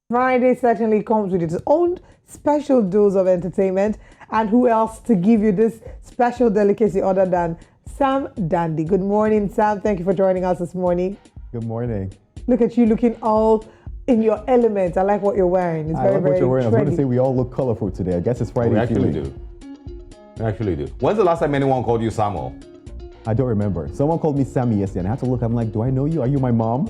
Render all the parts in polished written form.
Friday certainly comes with its own special dose of entertainment. And who else to give you this special delicacy other than Sammdandy? Good morning, Sam. Thank you for joining us this morning. Good morning. Look at you looking all in your element. I like what you're wearing. It's very, I like what you're wearing. trendy. I was going to say we all look colorful today. I guess it's Friday. We actually feeling. do. We actually do. When's the last time anyone called you Samo? I don't remember. Someone called me Sammy yesterday, and I had to look. I'm like, do I know you? Are you my mom?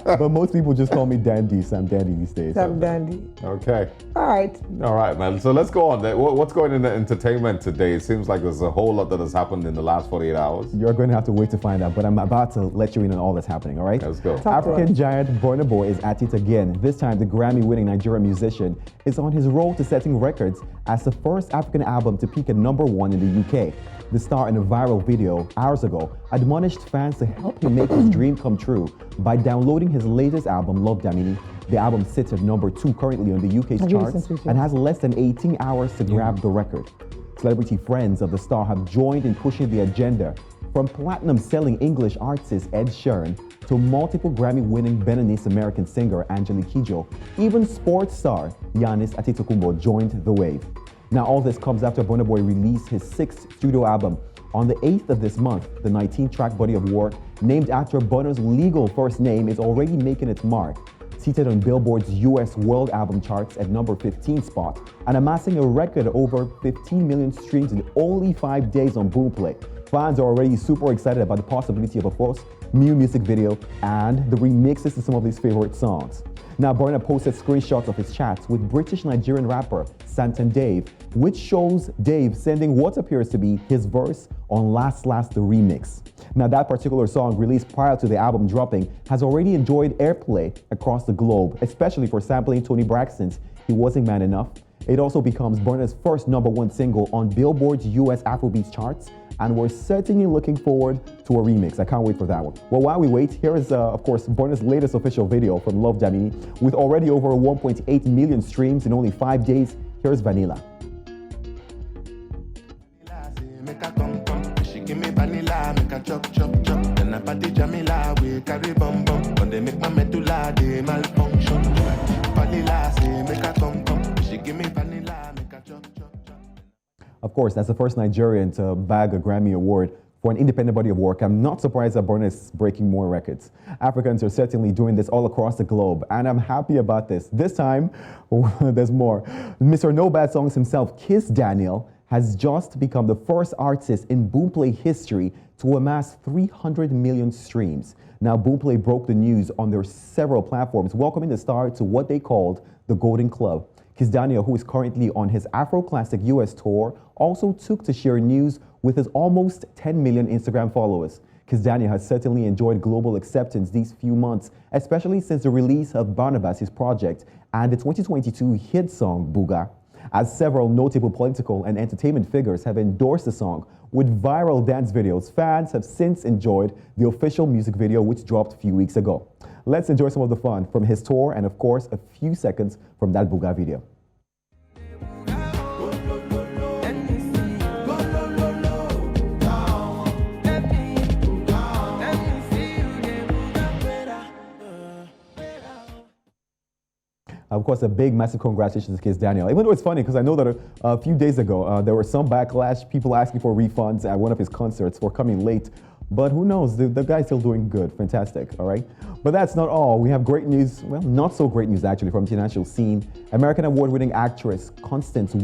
But most people just call me Dandy, Sammdandy these days. Sammdandy. Okay. All right. All right, man. So let's go on. What's going in the entertainment today? It seems like there's a whole lot that has happened in the last 48 hours. You're going to have to wait to find out, but I'm about to let you in on all that's happening, all right? Let's go. African giant Burna Boy is at it again. This time, the Grammy-winning Nigerian musician is on his road to setting records as the first African album to peak at #1 in the UK. The star, in a viral video hours ago, admonished fans to help him make his dream come true by downloading his latest album, Love Damini. The album sits at #2 currently on the UK's charts and has less than 18 hours to grab the record. Celebrity friends of the star have joined in pushing the agenda, from platinum-selling English artist Ed Sheeran to multiple Grammy-winning Beninese-American singer Angelique Kidjo. Even sports star Giannis Antetokounmpo joined the wave. Now, all this comes after Burna Boy released his 6th studio album on the 8th of this month. The 19-track body of work, named after Burna's legal first name, is already making its mark. Seated on Billboard's US World Album charts at #15 spot and amassing a record over 15 million streams in only 5 days on Boomplay. Fans are already super excited about the possibility of a first new music video and the remixes to some of his favorite songs. Now, Burna posted screenshots of his chats with British-Nigerian rapper Sammdandy Dave, which shows Dave sending what appears to be his verse on Last the remix. Now, that particular song, released prior to the album dropping, has already enjoyed airplay across the globe, especially for sampling Toni Braxton's He Wasn't Man Enough. It also becomes Burna's first #1 single on Billboard's US Afrobeats charts, and we're certainly looking forward to a remix. I can't wait for that one. Well, while we wait, here is, of course, Burna's latest official video from Love Damini. With already over 1.8 million streams in only 5 days, here's Vanilla. Of course, that's the first Nigerian to bag a Grammy Award for an independent body of work. I'm not surprised that Burna is breaking more records. Africans are certainly doing this all across the globe, and I'm happy about this. This time, there's more. Mr. No Bad Songs himself, Kizz has just become the first artist in Boomplay history to amass 300 million streams. Now, Boomplay broke the news on their several platforms, welcoming the star to what they called the Golden Club. Kizz, who is currently on his Afro Classic US tour, also took to share news with his almost 10 million Instagram followers. Kizz has certainly enjoyed global acceptance these few months, especially since the release of Barnabas, his project, and the 2022 hit song Booga. As several notable political and entertainment figures have endorsed the song with viral dance videos, fans have since enjoyed the official music video, which dropped a few weeks ago. Let's enjoy some of the fun from his tour and, of course, a few seconds from that Booga video. Of course, a big, massive congratulations to Kizz. Even though it's funny, because I know that a few days ago, there were some backlash, people asking for refunds at one of his concerts for coming late. But who knows, the guy's still doing good, fantastic, all right? But that's not all. We have great news, well, not so great news actually, from the international scene. American award-winning actress Constance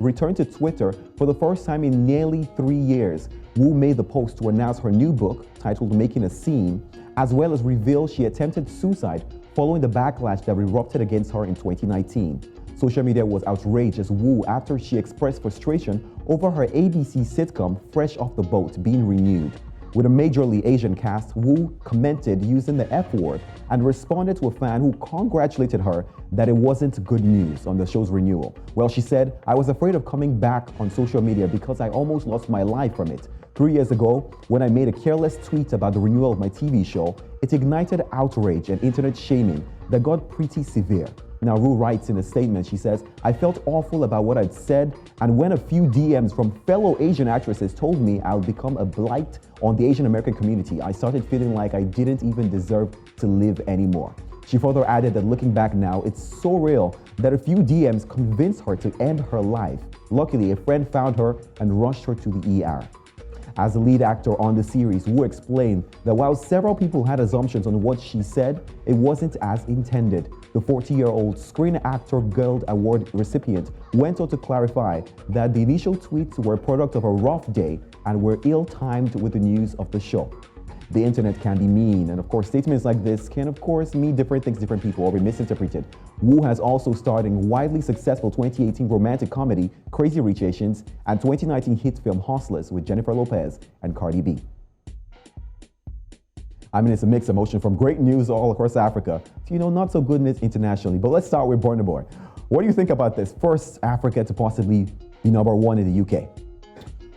returned to Twitter for the first time in nearly 3 years. Wu made the post to announce her new book, titled Making a Scene, as well as reveal she attempted suicide following the backlash that erupted against her in 2019. Social media was outraged as Wu after she expressed frustration over her ABC sitcom Fresh Off the Boat being renewed. With a majorly Asian cast, Wu commented using the F word and responded to a fan who congratulated her that it wasn't good news on the show's renewal. Well, she said, "I was afraid of coming back on social media because I almost lost my life from it. 3 years ago, when I made a careless tweet about the renewal of my TV show, it ignited outrage and internet shaming that got pretty severe." Now, Ru writes in a statement, she says, "I felt awful about what I'd said, and when a few DMs from fellow Asian actresses told me I'll become a blight on the Asian American community, I started feeling like I didn't even deserve to live anymore." She further added that looking back now, it's so real that a few DMs convinced her to end her life. Luckily, a friend found her and rushed her to the ER. As the lead actor on the series, Wu explained that while several people had assumptions on what she said, it wasn't as intended. The 40-year-old Screen Actor Guild Award recipient went on to clarify that the initial tweets were a product of a rough day and were ill-timed with the news of the show. The internet can be mean, and of course, statements like this can of course mean different things to different people or be misinterpreted. Wu has also starred in widely successful 2018 romantic comedy Crazy Rich Asians and 2019 hit film Hustlers with Jennifer Lopez and Cardi B. I mean, it's a mixed emotion from great news all across Africa to, not so good news internationally. But let's start with Burna Boy. What do you think about this? First Africa to possibly be #1 in the UK.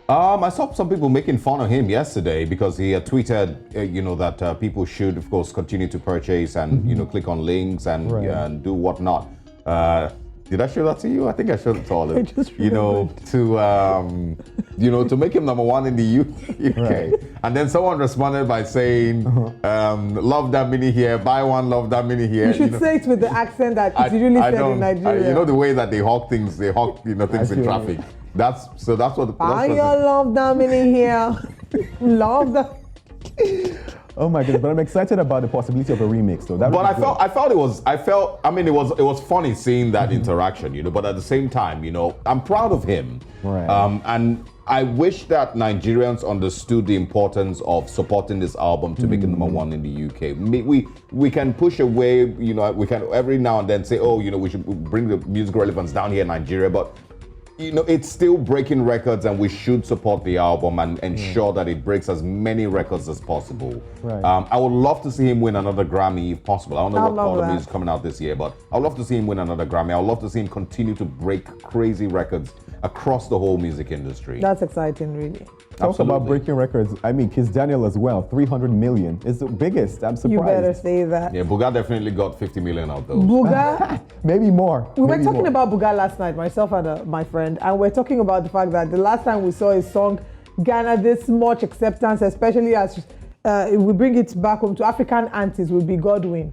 I saw some people making fun of him yesterday because he had tweeted, that people should, of course, continue to purchase and, click on links and, and do whatnot. Did I show that to you? I think I showed it to all of you. To make him #1 in the UK. Right. And then someone responded by saying, love Damini here, buy one, love Damini here. You should say it with the accent that it's usually said in Nigeria. The way that they hawk things, things in traffic. That's what. Buy your love Damini here. Love the. Oh my goodness! But I'm excited about the possibility of a remix, though. It was funny seeing that interaction, But at the same time, I'm proud of him. Right. And I wish that Nigerians understood the importance of supporting this album to make it #1 in the UK. We can push away, we can every now and then say, we should bring the music relevance down here in Nigeria, but. It's still breaking records, and we should support the album and ensure that it breaks as many records as possible. Right. I would love to see him win another Grammy if possible. I don't know what part of music is coming out this year, but I would love to see him win another Grammy. I would love to see him continue to break crazy records across the whole music industry. That's exciting, really. Talk about breaking records. I mean, Kizz Daniel as well, 300 million. It's the biggest. I'm surprised. You better say that. Yeah, Buga definitely got 50 million out those. Buga? Maybe more. We were talking about Buga last night, myself and my friend, and we're talking about the fact that the last time we saw his song garner this much acceptance, especially as if we bring it back home to African aunties, would be Godwin,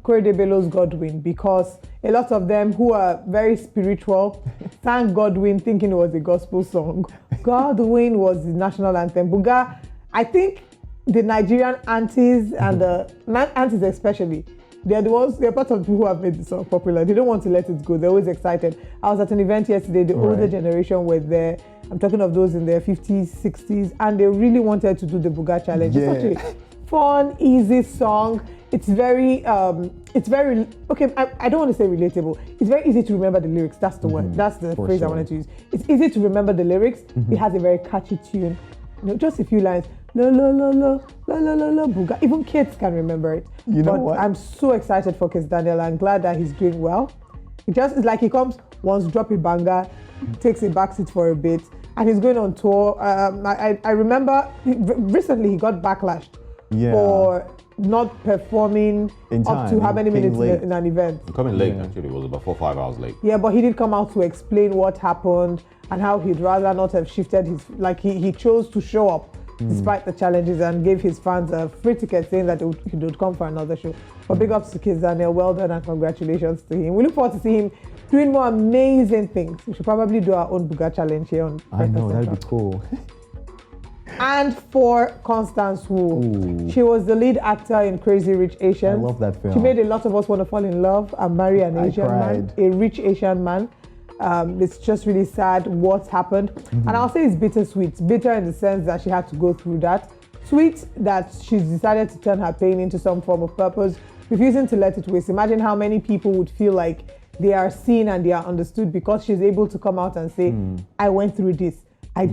Korede Bello's Godwin, because a lot of them who are very spiritual sang Godwin thinking it was a gospel song. Godwin was the national anthem. Buga, I think the Nigerian aunties and the aunties especially, they're part of the people who have made the song popular. They don't want to let it go. They're always excited. I was at an event yesterday. The older generation were there. I'm talking of those in their 50s, 60s, and they really wanted to do the Buga challenge. Yeah. It's such a fun, easy song. It's very, okay, I don't want to say relatable. It's very easy to remember the lyrics. That's the word. That's the phrase I wanted to use. It's easy to remember the lyrics. It has a very catchy tune. Just a few lines. La la la la la la la la Buga. Even kids can remember it. But what? I'm so excited for Kizz Daniel. I'm glad that he's doing well. It's like he comes once, drop a banger, takes a backseat for a bit, and he's going on tour. I remember recently he got backlashed for not performing in time, up to how many minutes in an event. Coming late, actually. It was about 4 or 5 hours late. Yeah, but he did come out to explain what happened and how he'd rather not have shifted his, he chose to show up despite the challenges and gave his fans a free ticket saying that he would come for another show. But big ups to Kizz Daniel, well done and congratulations to him. We look forward to see him doing more amazing things. We should probably do our own Buga challenge here on I know, that'd be cool. And for Constance Wu, she was the lead actor in Crazy Rich Asians. I love that film. She made a lot of us want to fall in love and marry an Asian man, a rich Asian man. It's just really sad what's happened. And I'll say it's bittersweet. Bitter in the sense that she had to go through that. Sweet that she's decided to turn her pain into some form of purpose, refusing to let it waste. Imagine how many people would feel like they are seen and they are understood because she's able to come out and say, I went through this. I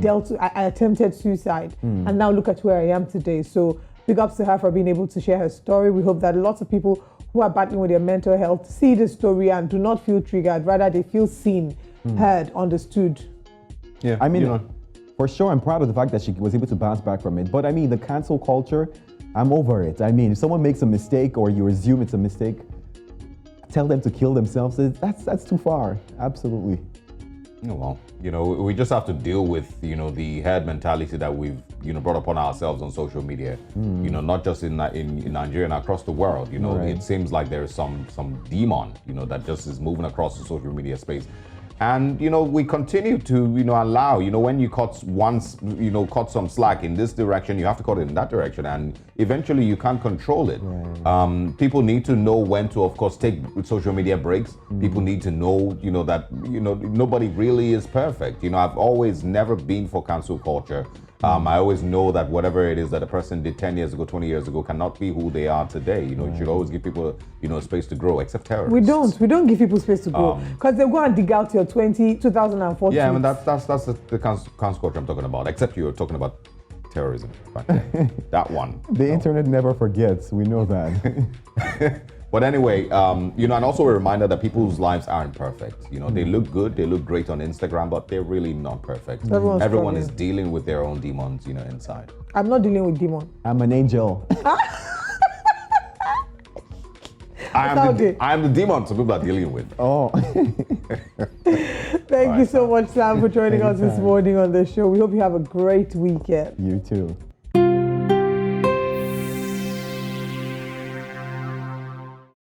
attempted suicide, and now look at where I am today. So big ups to her for being able to share her story. We hope that lots of people who are battling with their mental health see this story and do not feel triggered. Rather, they feel seen, heard, understood. Yeah, I mean, for sure, I'm proud of the fact that she was able to bounce back from it. But I mean, the cancel culture, I'm over it. I mean, if someone makes a mistake or you assume it's a mistake, tell them to kill themselves. That's too far. Absolutely. Oh, well, we just have to deal with, the herd mentality that we've, brought upon ourselves on social media. Not just in Nigeria and across the world. Right. It seems like there's some demon, that just is moving across the social media space. And we continue to allow, when you cut some slack in this direction, you have to cut it in that direction, and eventually you can't control it. Right. People need to know when to, of course, take social media breaks. People need to know that nobody really is perfect. I've always never been for cancel culture. I always know that whatever it is that a person did 10 years ago, 20 years ago cannot be who they are today. You should always give people, space to grow, except terrorists. We don't give people space to grow because they'll go and dig out your 2014. Yeah, I mean, that's the cancel culture I'm talking about, except you're talking about terrorism. That one. The internet never forgets. We know that. But anyway, and also a reminder that people's lives aren't perfect. They look good, they look great on Instagram, but they're really not perfect. Everyone is dealing with their own demons, inside. I'm not dealing with demons. I'm an angel. I am the demon some people are dealing with. Oh. Thank you so much, Sam, for joining us this morning on the show. We hope you have a great weekend. You too.